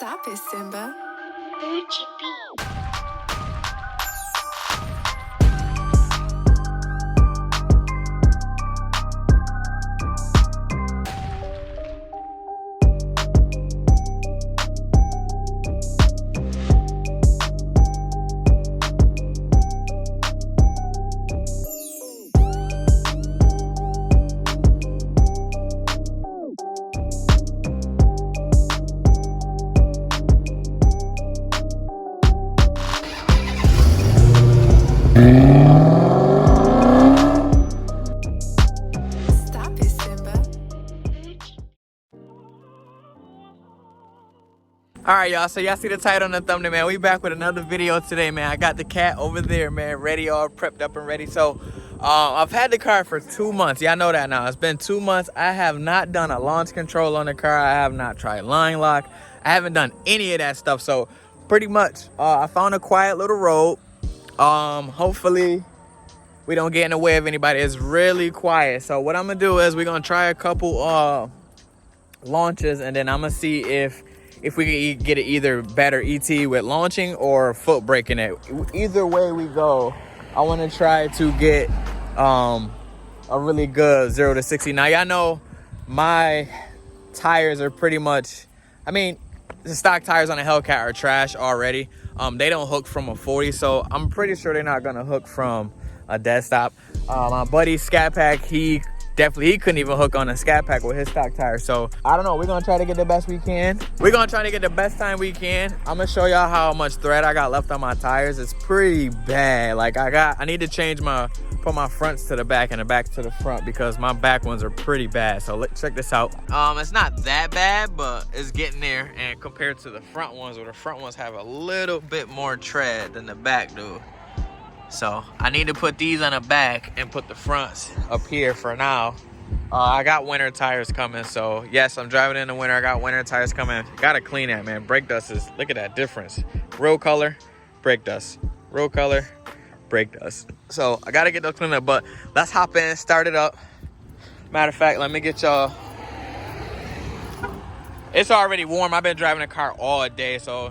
Stop it, Simba. Stop it, Simba. Alright, y'all, so y'all see the title on the thumbnail, man. We back with another video today, man. I got the cat over there, man, ready, all prepped up and ready. So I've had the car for 2 months. Y'all know that now. It's been 2 months. I have not done a launch control on the car. I have not tried line lock. I haven't done any of that stuff. So pretty much I found a quiet little road. Hopefully we don't get in the way of anybody. It's really quiet. So what I'm gonna do is we're gonna try a couple launches, and then I'm gonna see if we can get it either better ET with launching or foot braking it. Either way we go, I want to try to get a really good 0 to 60. Now y'all know my tires are pretty much, I mean, the stock tires on a Hellcat are trash already. They don't hook from a 40, so I'm pretty sure they're not gonna hook from a dead stop. My buddy Scat Pack, he couldn't even hook on a Scat Pack with his stock tires. So I don't know, we're gonna try to get the best we can. We're gonna try to get the best time we can. I'm gonna show y'all how much thread I got left on my tires. It's pretty bad. Like I need to put my fronts to the back and the back to the front, because my back ones are pretty bad. So let's check this out. It's not that bad, but it's getting there. And compared to the front ones, where the front ones have a little bit more tread than the back do. So I need to put these on the back and put the fronts up here for now. I got winter tires coming, so yes, I'm driving in the winter. I got winter tires coming. Gotta clean that, man. Brake dust is, look at that difference. Real color, brake dust. Real color, brake dust. So I gotta get those cleaned up, but let's hop in, start it up. Matter of fact, let me get y'all. It's already warm. I've been driving the car all day, so.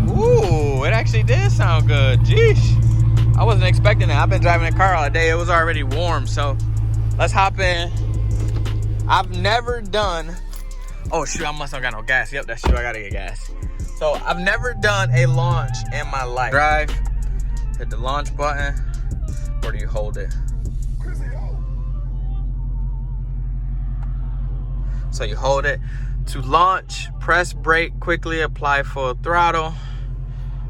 Ooh, it actually did sound good. Jeez, I wasn't expecting that. I've been driving the car all day. It was already warm, so let's hop in. I've never done, oh shoot, I must not got no gas. Yep, that's true, I gotta get gas. So I've never done a launch in my life. Drive, hit the launch button, or do you hold it? So you hold it. To launch, press brake, quickly apply full throttle.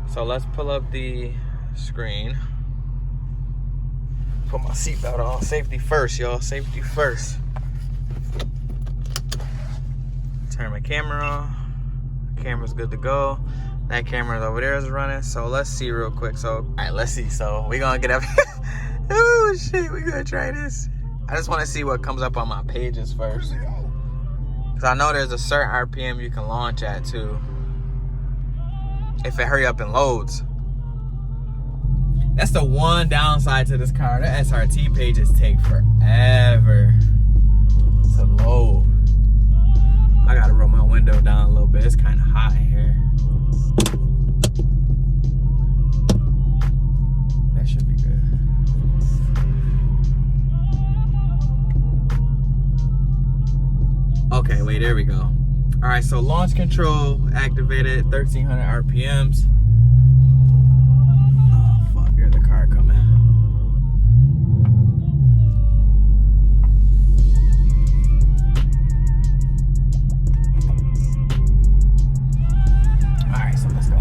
So let's pull up the screen. Put my seatbelt on. Safety first, y'all. Safety first. Turn my camera on. Camera's good to go. That camera over there is running. So let's see real quick. So, all right, let's see. So we're gonna get up. Oh shit, we're gonna try this. I just want to see what comes up on my pages first. Cause I know there's a certain RPM you can launch at too, if it hurry up and loads. That's the one downside to this car. The SRT pages take forever to load. I gotta roll my window down a little bit. It's kind of hot in here. That should be good. Okay, wait, there we go. All right, so launch control activated, 1300 RPMs. Oh, fuck, here's the car coming. All right, so let's go.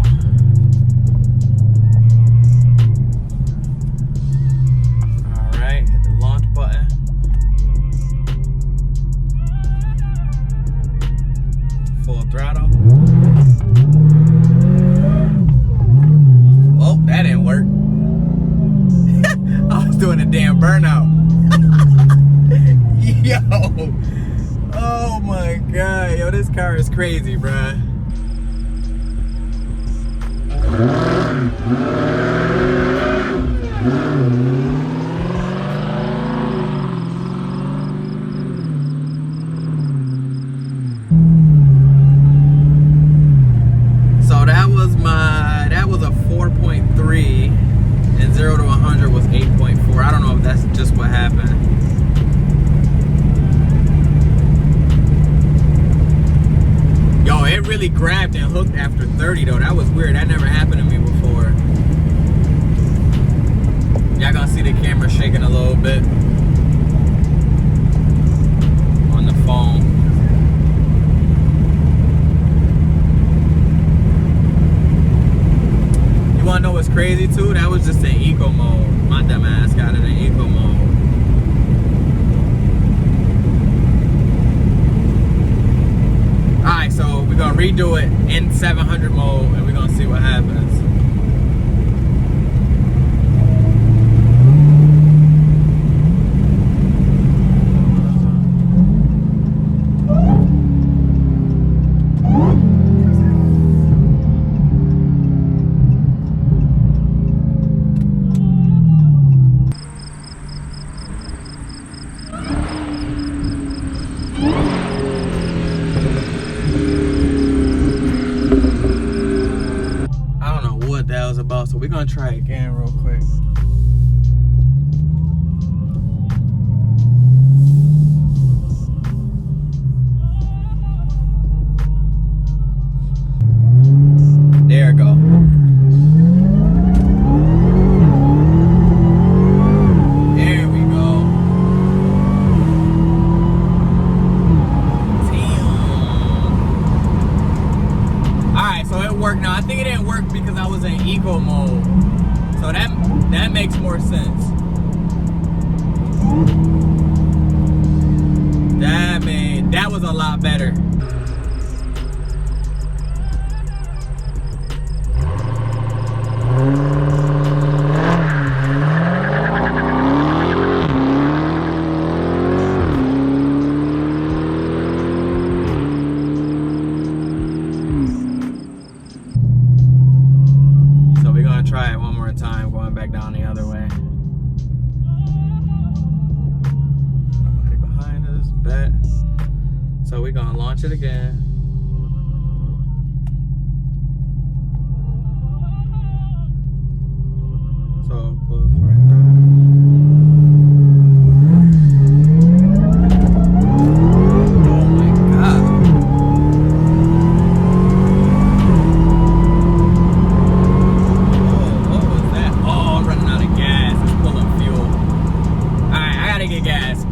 All right, hit the launch button. Full throttle. Oh, that didn't work. I was doing a damn burnout. Yo. Oh my God. Yo, this car is crazy, bruh. that's just what happened. Yo, it really grabbed and hooked after 30 though. That was weird. That never happened to me before. Y'all gonna see the camera shaking a little bit on the phone. You wanna know what's crazy too? That was just in eco mode. My dumb ass got it in eco mode. Alright, so we're gonna redo it in 700 mode and we're gonna see what happens. About, so we're gonna try again real quick. There we go. There we go. Alright, so it worked now. I think it didn't work because I was in eco mode. So that makes more sense. That was a lot better. Try it one more time, going back down the other way. Nobody behind us, bet. So we're gonna launch it again. So pull it right there.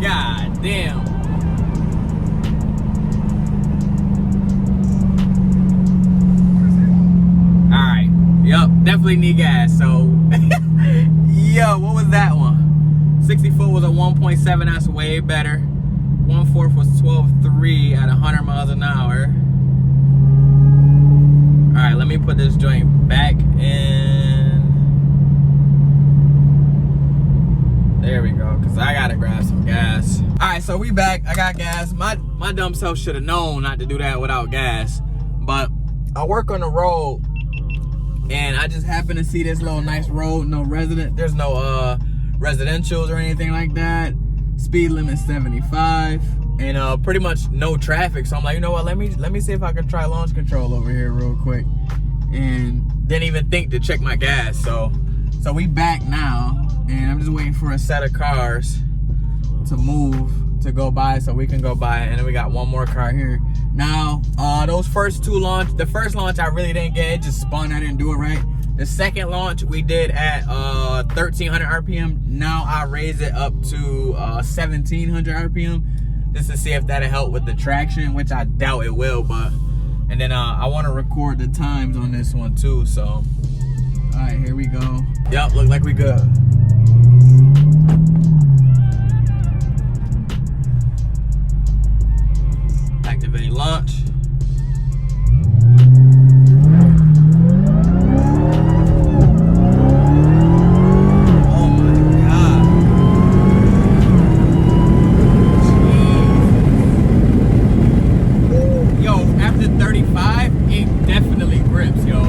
God damn. Alright. Yup, definitely need gas. So yo, what was that one? 60 foot was a 1.7, that's way better. 1/4 was 12.3 at 100 miles an hour. Alright, let me put this joint back in. There we go, because I gotta grab some gas. Alright, so we back. I got gas. My dumb self should have known not to do that without gas. But I work on the road and I just happen to see this little nice road, there's no residentials or anything like that. Speed limit 75 and pretty much no traffic. So I'm like, you know what, let me see if I can try launch control over here real quick. And didn't even think to check my gas. So we back now. And I'm just waiting for a set of cars to move to go by so we can go by. And then we got one more car here. Now, those first two the first launch I really didn't get. It just spun, I didn't do it right. The second launch we did at 1300 RPM. Now I raise it up to 1700 RPM just to see if that'll help with the traction, which I doubt it will. But and then I want to record the times on this one too. So, all right, here we go. Yep, look like we good. Activate launch. Oh my God. Jeez. Yo, after 35, it definitely grips, yo.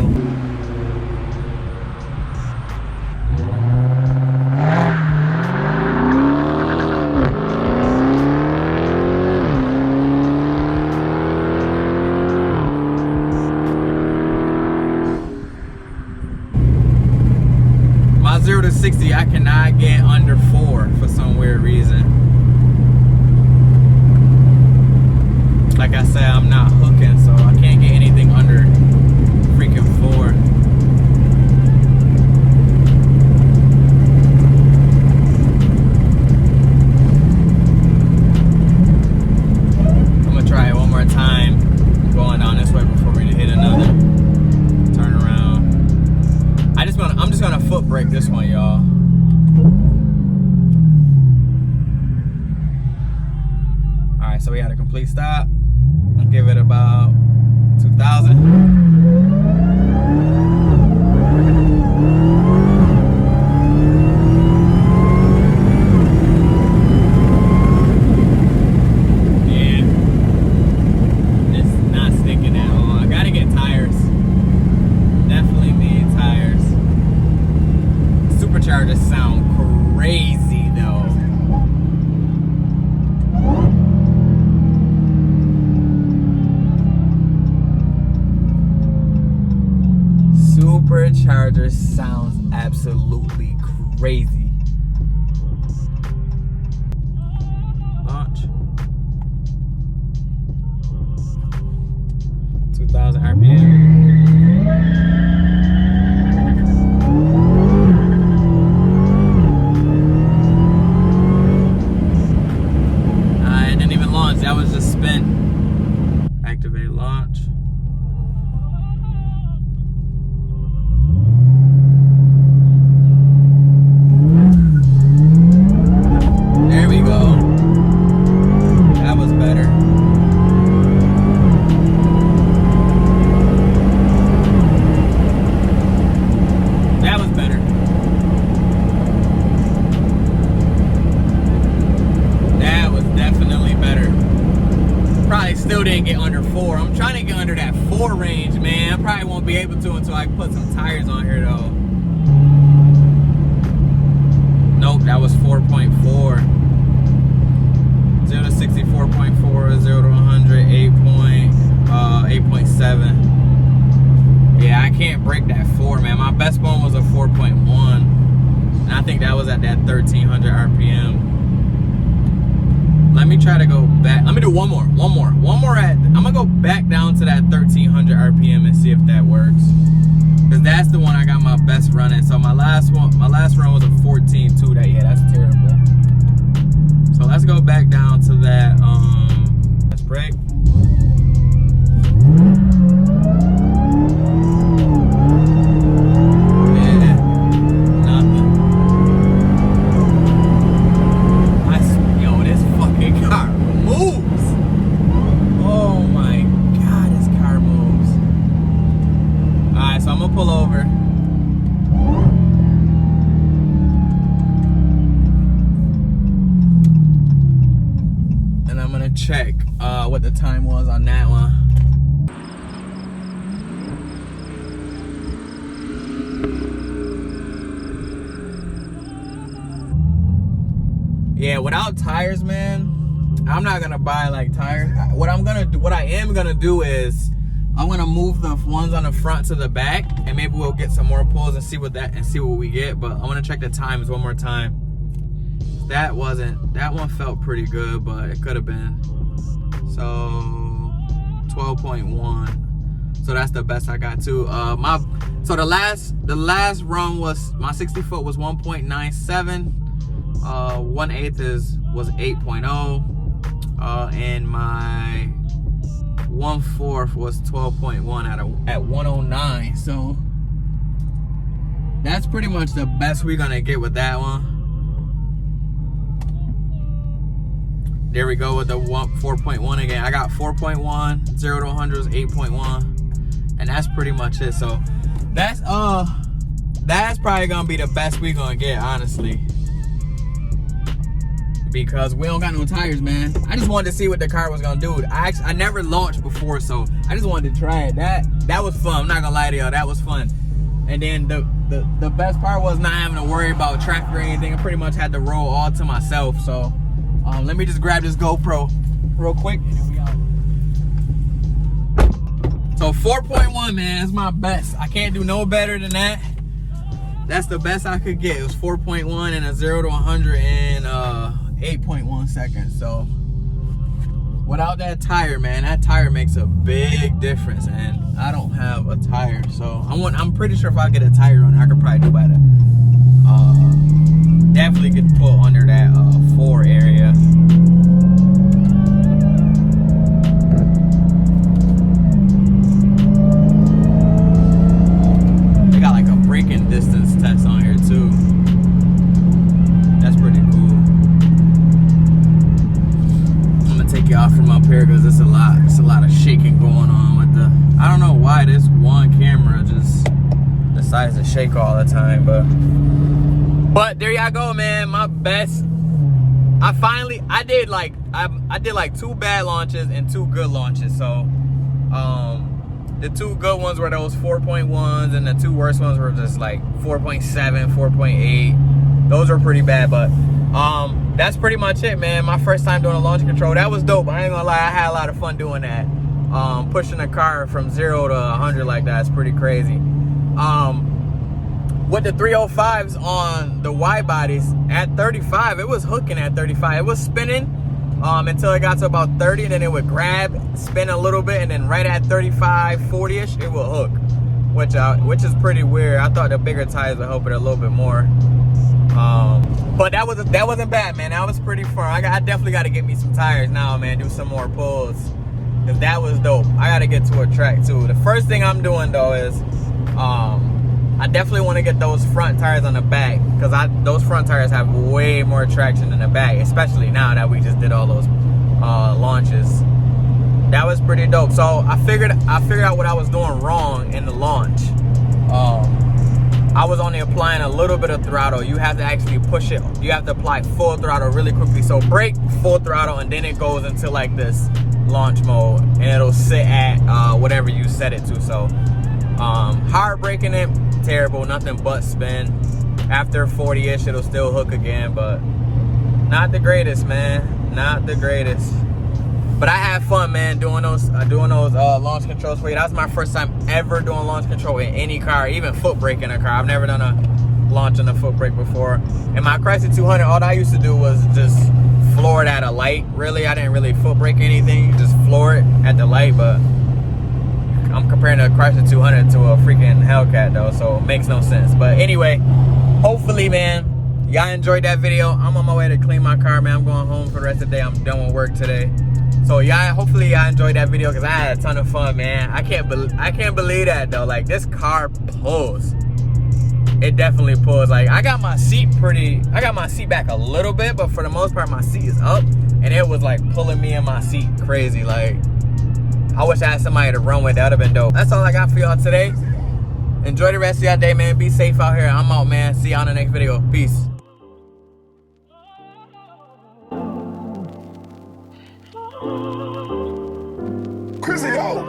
My 0 to 60 See, I cannot get under 4 for some weird reason. Like I said, I'm not hooking, so I can't get anything under freaking 4. I'm gonna try it one more time, going down this way before we hit another turn around. I'm just gonna foot brake this one, y'all. All right, so we had a complete stop. I'll give it about 2,000. Superchargers sound crazy though. Supercharger sounds absolutely crazy. Launch. 2,000 RPM. That was just spin. Activate launch. There we go. That was better. That was better. That was definitely better. Probably still didn't get under 4. I'm trying to get under that 4 range, man. I probably won't be able to until I put some tires on here, though. Nope, that was 4.4. 0 to 64.4, 0 to 100, 8.7. Yeah, I can't break that 4, man. My best one was a 4.1. And I think that was at that 1,300 RPM. Let me try to go back. Let me do one more I'm gonna go back down to that 1,300 RPM and see if that works. Cause that's the one I got my best run in. So my last run was a 14.2. That's terrible. So let's go back down to that. Let's brake. Pull over. And I'm gonna check what the time was on that one. Yeah, without tires, man, I'm not gonna buy like tires. What I am gonna do is I'm gonna move the ones on the front to the back, and maybe we'll get some more pulls and see what we get. But I'm gonna check the times one more time. That one felt pretty good, but it could have been. So 12.1. So that's the best I got too. So the last run was my 60 foot was 1.97. 1/8 was 8.0. And my 1/4 was 12.1 at 109. So that's pretty much the best we're gonna get with that one. There we go with the 4.1 again. I got 4.1, 0 to 100 was 8.1, and that's pretty much it. So that's probably gonna be the best we're gonna get, honestly, because we don't got no tires, man. I just wanted to see what the car was gonna do. I never launched before, so I just wanted to try it. That was fun. I'm not gonna lie to y'all, that was fun. And then the best part was not having to worry about traffic or anything. I pretty much had to roll all to myself. So let me just grab this GoPro real quick, and then we out. So 4.1, man, is my best. I can't do no better than that. That's the best I could get. It was 4.1 and a 0 to 100 in 8.1 seconds. So without that tire, man, that tire makes a big difference. And I don't have a tire, so I'm pretty sure if I get a tire on it, I could probably do better. Definitely could pull under that 4 area. They got like a braking distance test on here too. That's pretty cool. I'm gonna take you off from up here because it's a lot of shaking going on with the. I don't know why this one camera just decides to shake all the time, but there y'all go, man. My best. I did like 2 bad launches and 2 good launches. So the 2 good ones were those 4.1s, and the 2 worst ones were just like 4.7, 4.8. Those were pretty bad, but that's pretty much it, man. My first time doing a launch control. That was dope. I ain't gonna lie, I had a lot of fun doing that. Pushing a car from 0 to 100 like that is pretty crazy. With the 305s on the wide bodies at 35, it was hooking at 35. It was spinning until it got to about 30, and then it would grab, spin a little bit, and then right at 35, 40ish, it will hook, which is pretty weird. I thought the bigger tires would help it a little bit more. But that wasn't bad, man. That was pretty fun. I definitely got to get me some tires now, man. Do some more pulls. Cause that was dope. I got to get to a track too. The first thing I'm doing though is I definitely want to get those front tires on the back, because those front tires have way more traction than the back, especially now that we just did all those launches. That was pretty dope. So I figured out what I was doing wrong in the launch. I was only applying a little bit of throttle. You have to actually push it. You have to apply full throttle really quickly. So brake, full throttle, and then it goes into like this launch mode, and it'll sit at whatever you set it to. So hard braking it, terrible, nothing but spin. After 40ish, it'll still hook again, but not the greatest, man. Not the greatest. But I had fun, man, doing those launch controls for you. That was my first time ever doing launch control in any car, even foot brake in a car. I've never done a launch on a foot brake before. In my Chrysler 200, all I used to do was just floor it at a light. Really, I didn't really foot brake anything. You just floor it at the light, but I'm comparing a Chrysler 200 to a freaking Hellcat though, so it makes no sense. But anyway, hopefully, man, y'all enjoyed that video. I'm on my way to clean my car, man. I'm going home for the rest of the day. I'm done with work today. So y'all, hopefully y'all enjoyed that video, because I had a ton of fun, man. I can't believe that though. Like, this car pulls. It definitely pulls. Like, I got my seat back a little bit, but for the most part my seat is up, and it was like pulling me in my seat crazy. Like, I wish I had somebody to run with. That would have been dope. That's all I got for y'all today. Enjoy the rest of y'all day, man. Be safe out here. I'm out, man. See y'all in the next video. Peace. Chrissy, yo!